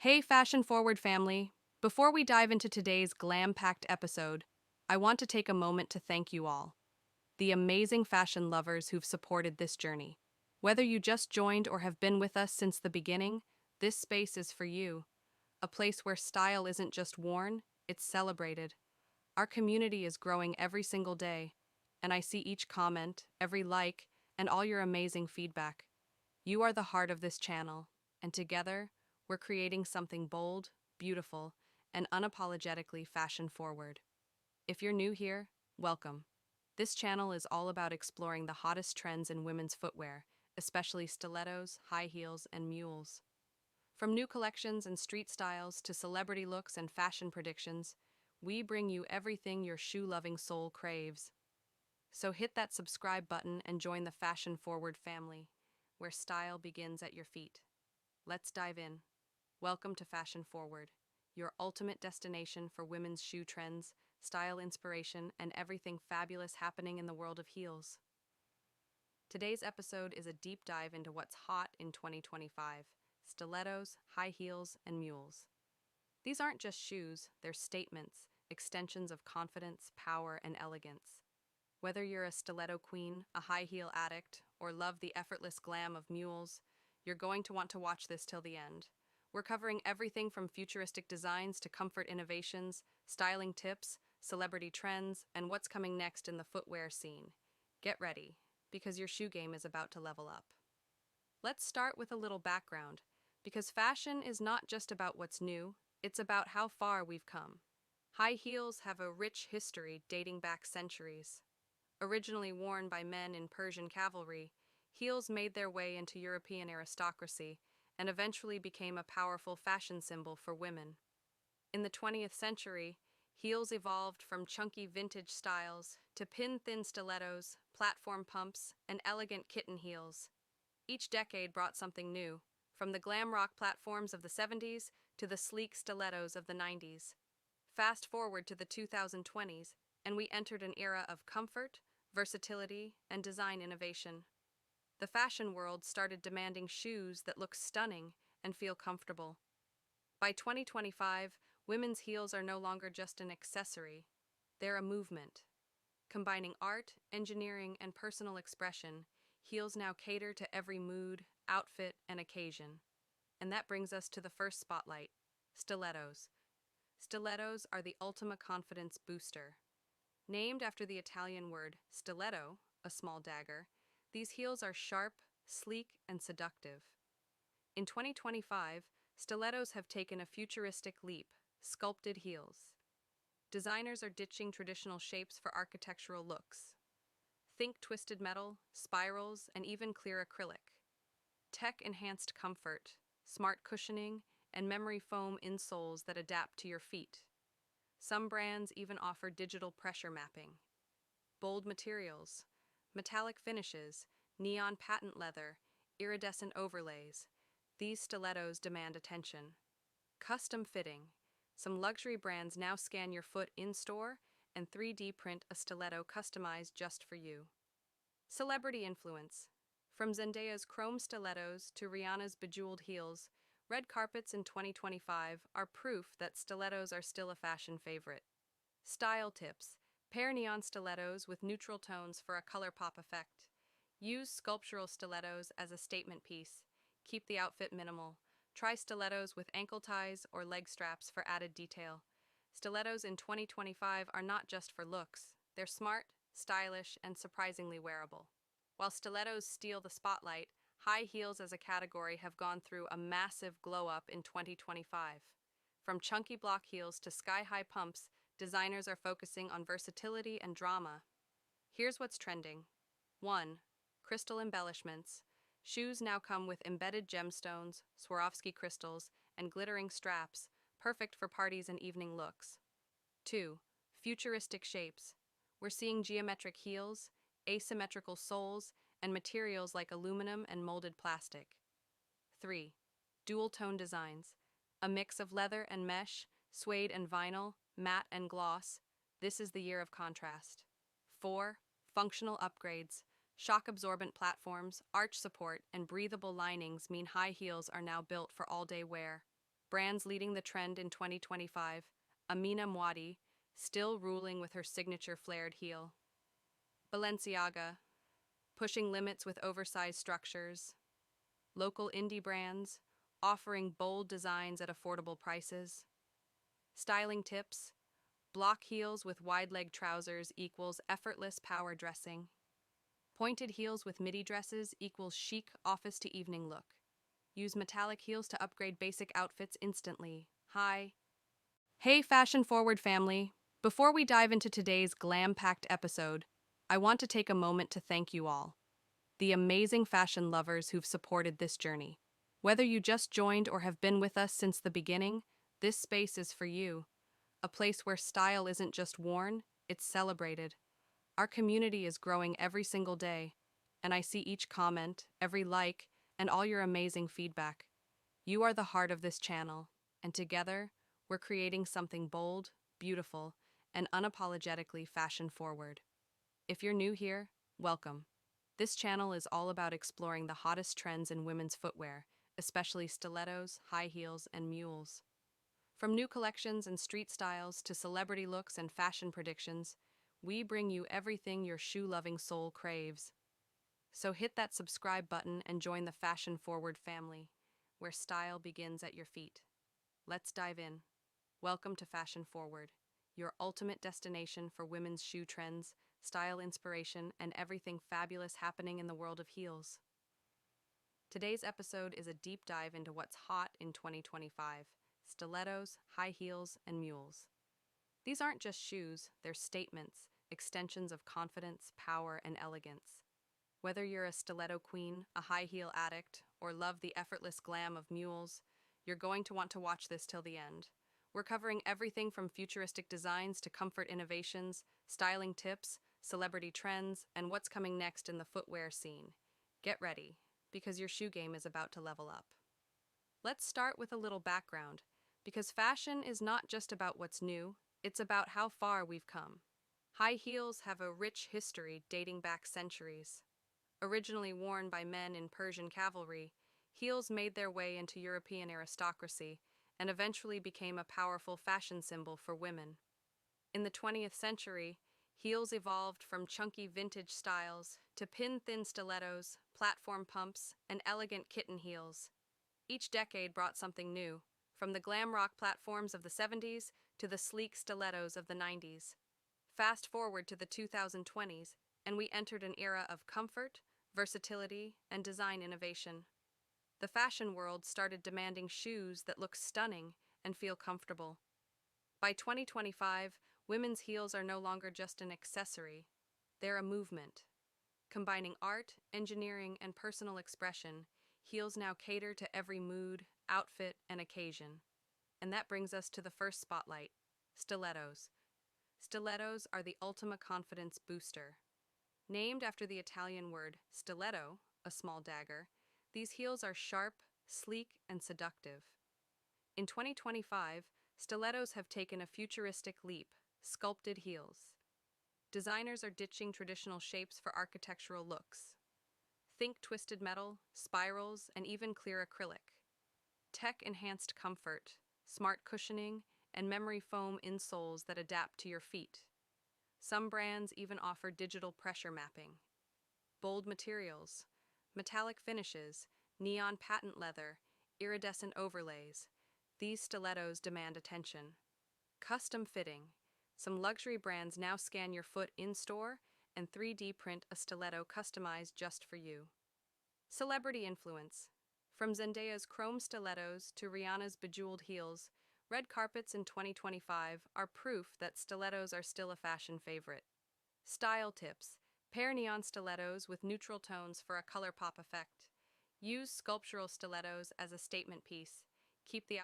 Hey, fashion forward family. Before we dive into today's glam packed episode, I want to take a moment to thank you all, the amazing fashion lovers who've supported this journey. Whether you just joined or have been with us since the beginning, this space is for you, a place where style isn't just worn, it's celebrated. Our community is growing every single day, and I see each comment, every like, and all your amazing feedback. You are the heart of this channel, and together, we're creating something bold, beautiful, and unapologetically fashion forward. If you're new here, welcome. This channel is all about exploring the hottest trends in women's footwear, especially stilettos, high heels, and mules. From new collections and street styles to celebrity looks and fashion predictions, we bring you everything your shoe-loving soul craves. So hit that subscribe button and join the fashion forward family, where style begins at your feet. Let's dive in. Welcome to Fashion Forward, your ultimate destination for women's shoe trends, style inspiration, and everything fabulous happening in the world of heels. Today's episode is a deep dive into what's hot in 2025: stilettos, high heels, and mules. These aren't just shoes, they're statements, extensions of confidence, power, and elegance. Whether you're a stiletto queen, a high heel addict, or love the effortless glam of mules, you're going to want to watch this till the end. We're covering everything from futuristic designs to comfort innovations, styling tips, celebrity trends, and what's coming next in the footwear scene. Get ready, because your shoe game is about to level up. Let's start with a little background, because fashion is not just about what's new, it's about how far we've come. High heels have a rich history dating back centuries. Originally worn by men in Persian cavalry, heels made their way into European aristocracy and eventually became a powerful fashion symbol for women. In the 20th century, heels evolved from chunky vintage styles to pin-thin stilettos, platform pumps, and elegant kitten heels. Each decade brought something new, from the glam rock platforms of the 70s to the sleek stilettos of the 90s. Fast forward to the 2020s, and we entered an era of comfort, versatility, and design innovation. The fashion world started demanding shoes that look stunning and feel comfortable. By 2025, women's heels are no longer just an accessory, they're a movement. Combining art, engineering, and personal expression, heels now cater to every mood, outfit, and occasion. And that brings us to the first spotlight: stilettos. Stilettos are the ultimate confidence booster. Named after the Italian word stiletto, a small dagger, these heels are sharp, sleek, and seductive. In 2025, stilettos have taken a futuristic leap: sculpted heels. Designers are ditching traditional shapes for architectural looks. Think twisted metal, spirals, and even clear acrylic. Tech-enhanced comfort, smart cushioning, and memory foam insoles that adapt to your feet. Some brands even offer digital pressure mapping. Bold materials, metallic finishes, neon patent leather, iridescent overlays. These stilettos demand attention. Custom fitting. Some luxury brands now scan your foot in-store and 3D print a stiletto customized just for you. Celebrity influence. From Zendaya's chrome stilettos to Rihanna's bejeweled heels, red carpets in 2025 are proof that stilettos are still a fashion favorite. Style tips. Pair neon stilettos with neutral tones for a color pop effect. Use sculptural stilettos as a statement piece. Keep the outfit minimal. Try stilettos with ankle ties or leg straps for added detail. Stilettos in 2025 are not just for looks. They're smart, stylish, and surprisingly wearable. While stilettos steal the spotlight, high heels as a category have gone through a massive glow-up in 2025. From chunky block heels to sky-high pumps, designers are focusing on versatility and drama. Here's what's trending. 1. Crystal embellishments. Shoes now come with embedded gemstones, Swarovski crystals, and glittering straps, perfect for parties and evening looks. 2. Futuristic shapes. We're seeing geometric heels, asymmetrical soles, and materials like aluminum and molded plastic. 3. Dual tone designs. A mix of leather and mesh, suede and vinyl, matte and gloss. This is the year of contrast. 4. Functional upgrades. Shock-absorbent platforms, arch support, and breathable linings mean high heels are now built for all-day wear. Brands leading the trend in 2025, Amina Mwadi, still ruling with her signature flared heel. Balenciaga, pushing limits with oversized structures. Local indie brands, offering bold designs at affordable prices. Styling tips, block heels with wide leg trousers equals effortless power dressing. Pointed heels with midi dresses equals chic office to evening look. Use metallic heels to upgrade basic outfits instantly. Hi. Hey, fashion forward family. Before we dive into today's glam packed episode, I want to take a moment to thank you all, the amazing fashion lovers who've supported this journey. Whether you just joined or have been with us since the beginning, this space is for you, a place where style isn't just worn, it's celebrated. Our community is growing every single day, and I see each comment, every like, and all your amazing feedback. You are the heart of this channel, and together, we're creating something bold, beautiful, and unapologetically fashion forward. If you're new here, welcome. This channel is all about exploring the hottest trends in women's footwear, especially stilettos, high heels, and mules. From new collections and street styles to celebrity looks and fashion predictions, we bring you everything your shoe-loving soul craves. So hit that subscribe button and join the Fashion Forward family, where style begins at your feet. Let's dive in. Welcome to Fashion Forward, your ultimate destination for women's shoe trends, style inspiration, and everything fabulous happening in the world of heels. Today's episode is a deep dive into what's hot in 2025: stilettos, high heels, and mules. These aren't just shoes, they're statements, extensions of confidence, power, and elegance. Whether you're a stiletto queen, a high heel addict, or love the effortless glam of mules, you're going to want to watch this till the end. We're covering everything from futuristic designs to comfort innovations, styling tips, celebrity trends, and what's coming next in the footwear scene. Get ready, because your shoe game is about to level up. Let's start with a little background, because fashion is not just about what's new, it's about how far we've come. High heels have a rich history dating back centuries. Originally worn by men in Persian cavalry, heels made their way into European aristocracy and eventually became a powerful fashion symbol for women. In the 20th century, heels evolved from chunky vintage styles to pin-thin stilettos, platform pumps, and elegant kitten heels. Each decade brought something new, from the glam rock platforms of the 70s to the sleek stilettos of the 90s. Fast forward to the 2020s, and we entered an era of comfort, versatility, and design innovation. The fashion world started demanding shoes that look stunning and feel comfortable. By 2025, women's heels are no longer just an accessory, they're a movement. Combining art, engineering, and personal expression, heels now cater to every mood, outfit, and occasion. And that brings us to the first spotlight: stilettos. Stilettos are the ultimate confidence booster. Named after the Italian word stiletto, a small dagger, these heels are sharp, sleek, and seductive. In 2025, stilettos have taken a futuristic leap: sculpted heels. Designers are ditching traditional shapes for architectural looks. Think twisted metal, spirals, and even clear acrylic. Tech-enhanced comfort, smart cushioning, and memory foam insoles that adapt to your feet. Some brands even offer digital pressure mapping. Bold materials, metallic finishes, neon patent leather, iridescent overlays. These stilettos demand attention. Custom fitting. Some luxury brands now scan your foot in-store and 3D print a stiletto customized just for you. Celebrity influence. From Zendaya's chrome stilettos to Rihanna's bejeweled heels, red carpets in 2025 are proof that stilettos are still a fashion favorite. Style tips. Pair neon stilettos with neutral tones for a color pop effect. Use sculptural stilettos as a statement piece. Keep the